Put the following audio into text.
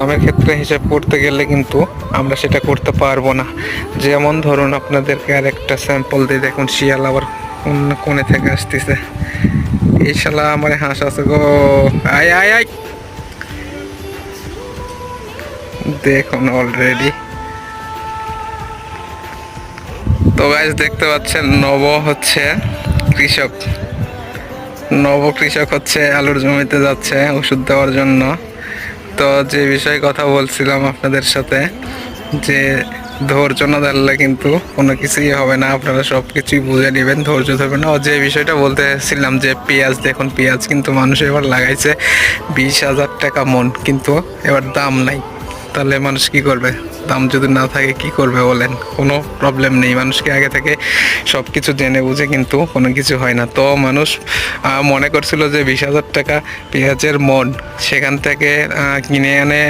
দামের ক্ষেত্রে হিসাব করতে গেলে কিন্তু আমরা সেটা করতে পারবো না। যেমন ধরুন আপনাদেরকে আর একটা স্যাম্পল দিয়ে দেখুন, শিয়াল আবার কোণে থেকে আসতেছে। এই শালা আমার হাঁস আছে গো, আয় আয় আয়, দেখুন অলরেডি। তো গাইস দেখতে পাচ্ছেন নব কৃষক হচ্ছে আলুর জমিতে যাচ্ছে ওষুধ দেওয়ার জন্য। তো যে বিষয়ে কথা বলছিলাম আপনাদের সাথে, যে ধৈর্য না ধরলে কিন্তু কোনো কিছুই হবে না, আপনারা সব কিছুই বুঝে নেবেন, ধৈর্য ধরবেন না। যে বিষয়টা বলতেছিলাম যে পেঁয়াজ, দেখুন পেঁয়াজ কিন্তু মানুষ এবার লাগাইছে 20,000 টাকা মন, কিন্তু এবার দাম নাই। তাহলে মানুষ কি করবে? দাম যদি না থাকে কি করবে বলেন? কোনো প্রবলেম নেই, মানুষকে আগে থেকে সব কিছু জেনে বুঝে কিন্তু কোনো কিছু হয় না। তো মানুষ মনে করছিল যে 20,000 টাকা পেঁয়াজের মন, সেখান থেকে কিনে এনে